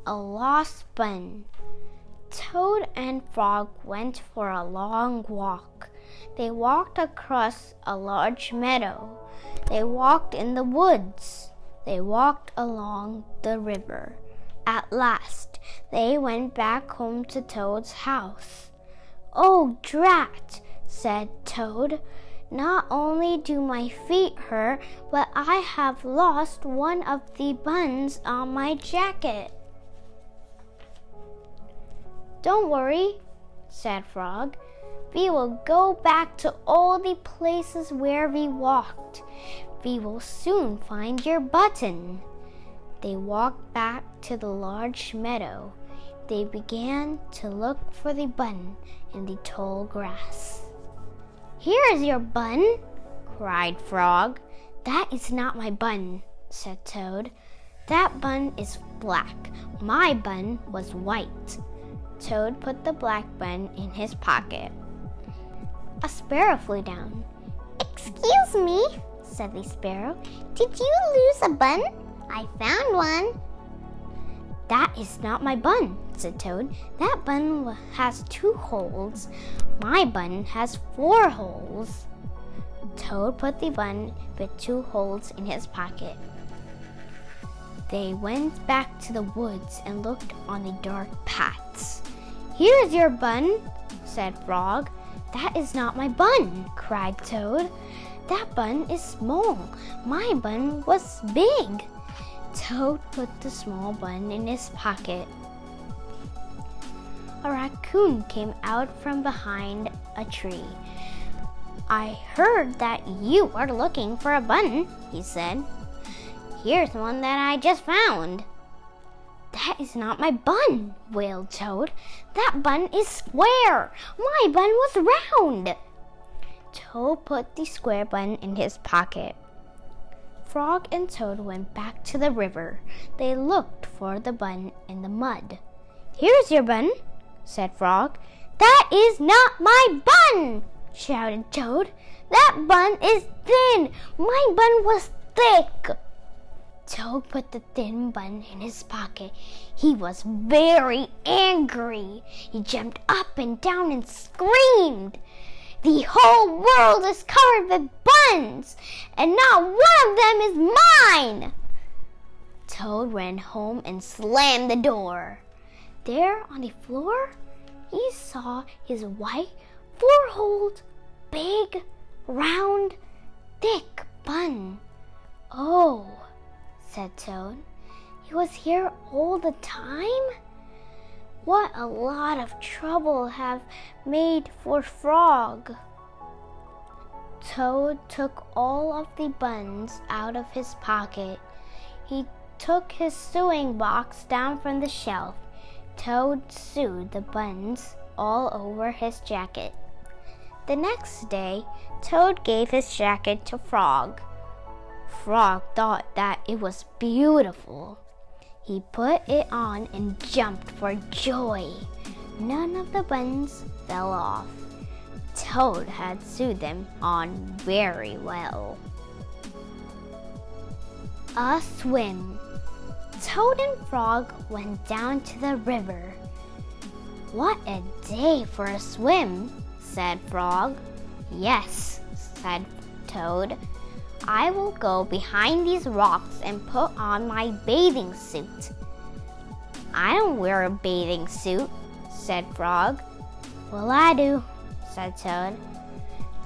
a lost bun. Toad and Frog went for a long walk. They walked across a large meadow. They walked in the woods. They walked along the river. At last, they went back home to Toad's house. "Oh, drat," said Toad. "Not only do my feet hurt, but I have lost one of the buttons on my jacket." "Don't worry," said Frog. "We will go back to all the places where we walked. We will soon find your button." They walked back to the large meadow. They began to look for the button in the tall grass. "Here is your button," cried Frog. "That is not my button," said Toad. "That button is black. My button was white." Toad put the black bun in his pocket. A sparrow flew down. "Excuse me," said the sparrow. "Did you lose a bun? I found one." "That is not my bun," said Toad. "That bun has 2 holes. My bun has 4 holes." Toad put the bun with 2 holes in his pocket. They went back to the woods and looked on the dark paths. "Here is your bun," said Frog. "That is not my bun," cried Toad. "That bun is small. My bun was big." Toad put the small bun in his pocket. A raccoon came out from behind a tree. "I heard that you are looking for a bun," he said. "Here's one that I just found." "That is not my bun," wailed Toad. "That bun is square. My bun was round." Toad put the square bun in his pocket. Frog and Toad went back to the river. They looked for the bun in the mud. "Here's your bun," said Frog. "That is not my bun," shouted Toad. "That bun is thin. My bun was thick." Toad put the thin bun in his pocket. He was very angry. He jumped up and down and screamed, "The whole world is covered with buns, and not one of them is mine!" Toad ran home and slammed the door. There on the floor, he saw his white, 4-holed, big, round, thick bun. "Oh," said Toad, "he was here all the time? What a lot of trouble have made for Frog." Toad took all of the buns out of his pocket. He took his sewing box down from the shelf. Toad sewed the buns all over his jacket. The next day, Toad gave his jacket to Frog. Frog thought that it was beautiful. He put it on and jumped for joy. None of the buns fell off. Toad had sewed them on very well. A swim. Toad and Frog went down to the river. "What a day for a swim," said Frog. "Yes," said Toad. "I will go behind these rocks and put on my bathing suit." "I don't wear a bathing suit," said Frog. "Well, I do," said Toad.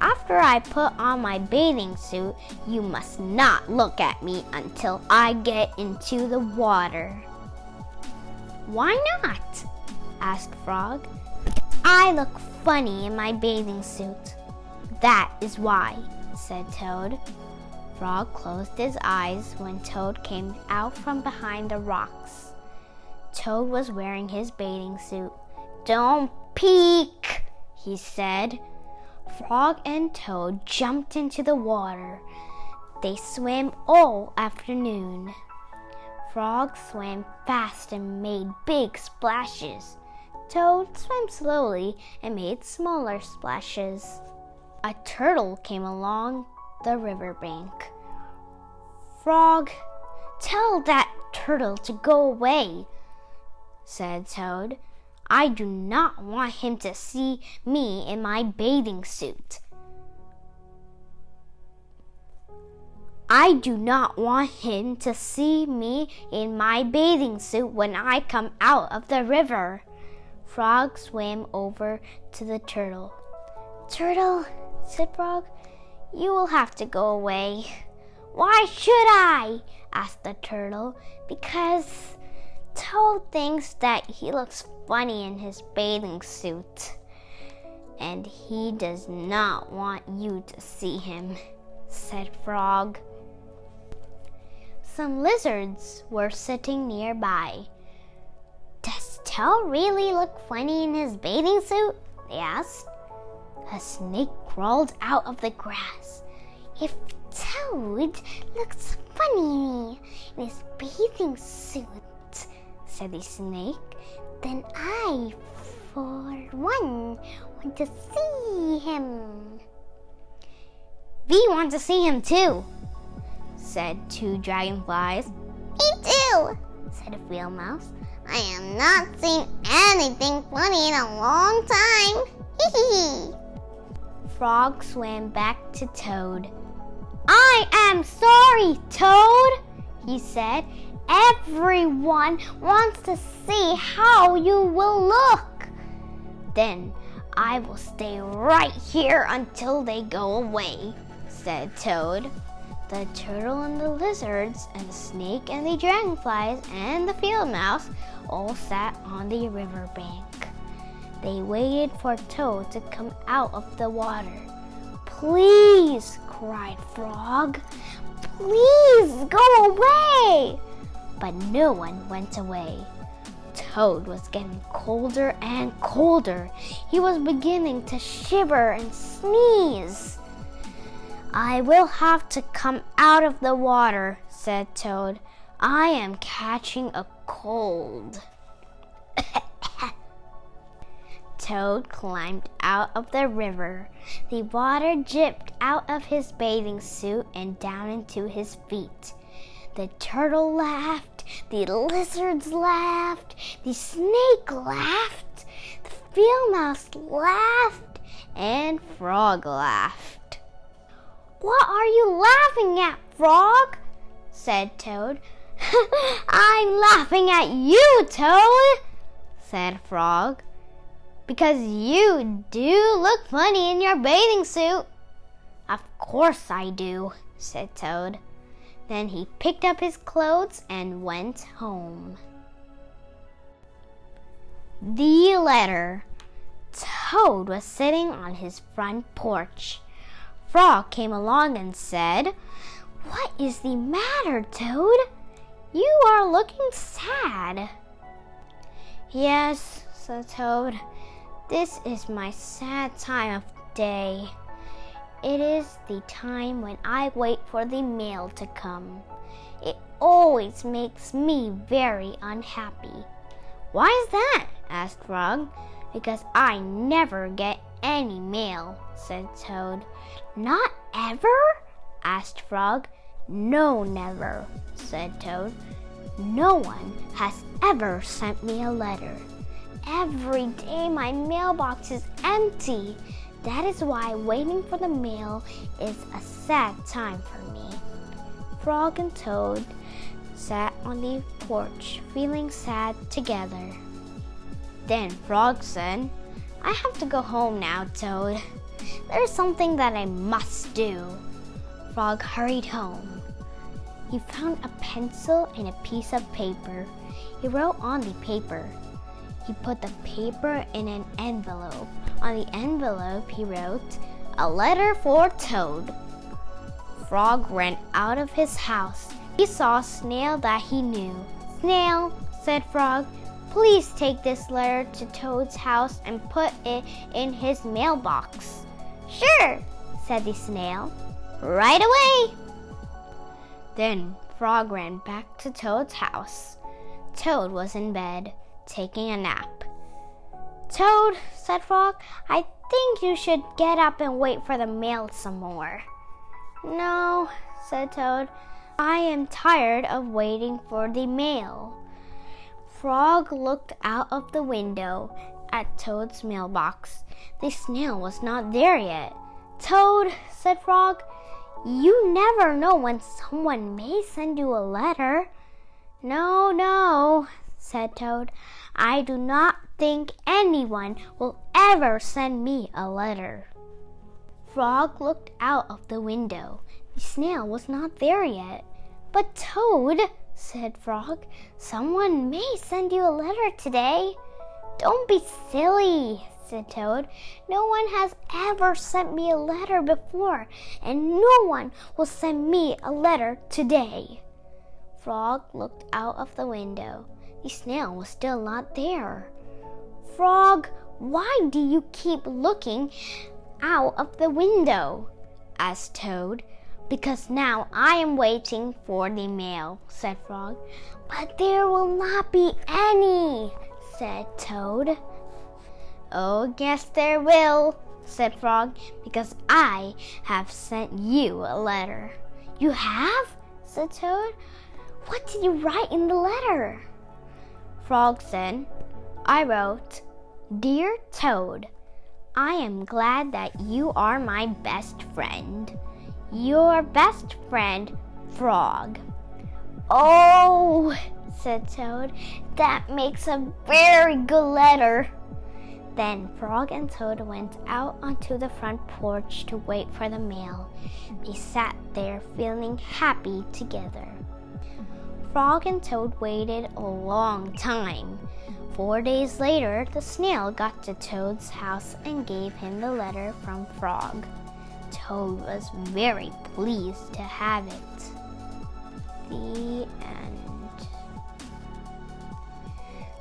"After I put on my bathing suit, you must not look at me until I get into the water." "Why not?" asked Frog. "I look funny in my bathing suit." "That is why," said Toad. Frog closed his eyes when Toad came out from behind the rocks. Toad was wearing his bathing suit. "Don't peek," he said. Frog and Toad jumped into the water. They swam all afternoon. Frog swam fast and made big splashes. Toad swam slowly and made smaller splashes. A turtle came along the riverbank. "Frog, tell that turtle to go away." said Toad. I do not want him to see me in my bathing suit. I do not want him to see me in my bathing suit when I come out of the river. Frog swam over to the turtle. Turtle, said Frog, you will have to go away. Why should I? Asked the turtle. Because Toad thinks that he looks funny in his bathing suit, and he does not want you to see him, said Frog. Some lizards were sitting nearby. Does Toad really look funny in his bathing suit? They asked. A snake crawled out of the grass. If Toad looks funny in his bathing suit, said the snake, then I, for one, want to see him. We want to see him too, said two dragonflies. Me too, said a field mouse. I am not seeing anything funny in a long time. Hee hee. Frog swam back to Toad. I am sorry, Toad, he said. Everyone wants to see how you will look. Then I will stay right here until they go away, said Toad. The turtle and the lizards and the snake and the dragonflies and the field mouse all sat on the riverbank. They waited for Toad to come out of the water. Please, cried Frog. Please go away. But no one went away. Toad was getting colder and colder. He was beginning to shiver and sneeze. I will have to come out of the water, said Toad. I am catching a cold. Toad climbed out of the river. The water dripped out of his bathing suit and down into his feet. The turtle laughed, the lizards laughed, the snake laughed, the field mouse laughed, and Frog laughed. What are you laughing at, Frog? Said Toad. I'm laughing at you, Toad, said Frog. Because you do look funny in your bathing suit. Of course I do, said Toad. Then he picked up his clothes and went home. The letter. Toad was sitting on his front porch. Frog came along and said, What is the matter, Toad? You are looking sad. Yes, said Toad. This is my sad time of day. It is the time when I wait for the mail to come. It always makes me very unhappy. Why is that? Asked Frog. Because I never get any mail, said Toad. Not ever? Asked Frog. No, never, said Toad. No one has ever sent me a letter. Every day my mailbox is empty. That is why waiting for the mail is a sad time for me. Frog and Toad sat on the porch feeling sad together. Then Frog said, I have to go home now, Toad. There's something that I must do. Frog hurried home. He found a pencil and a piece of paper. He wrote on the paper. He put the paper in an envelope. On the envelope, he wrote, A letter for Toad. Frog ran out of his house. He saw a snail that he knew. Snail, said Frog, please take this letter to Toad's house and put it in his mailbox. Sure, said the snail. Right away. Then Frog ran back to Toad's house. Toad was in bed, taking a nap. Toad, said Frog, I think you should get up and wait for the mail some more. No, said Toad, I am tired of waiting for the mail. Frog looked out of the window at Toad's mailbox. The snail was not there yet. Toad, said Frog, you never know when someone may send you a letter. No, no, said Toad. I do not think anyone will ever send me a letter. Frog looked out of the window. The snail was not there yet. But Toad, said Frog, someone may send you a letter today. Don't be silly, said Toad. No one has ever sent me a letter before, and no one will send me a letter today. Frog looked out of the window. The snail was still not there. Frog, why do you keep looking out of the window? Asked Toad. Because now I am waiting for the mail, said Frog. But there will not be any, said Toad. Oh, yes there will, said Frog, because I have sent you a letter. You have? Said Toad. What did you write in the letter? Frog said, I wrote, Dear Toad, I am glad that you are my best friend. Your best friend, Frog. Oh, said Toad, that makes a very good letter. Then Frog and Toad went out onto the front porch to wait for the mail. They sat there feeling happy together. Frog and Toad waited a long time. 4 days later, the snail got to Toad's house and gave him the letter from Frog. Toad was very pleased to have it. The end.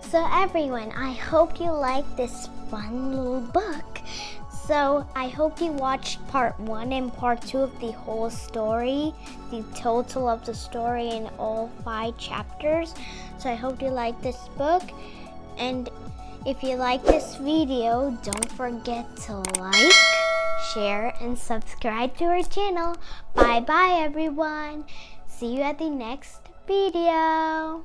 So everyone, I hope you liked this fun little book. So I hope you watched part 1 and part 2 of the whole story, the total of the story in all 5 chapters. So I hope you like this book. And if you like this video, don't forget to like, share, and subscribe to our channel. Bye bye everyone. See you at the next video.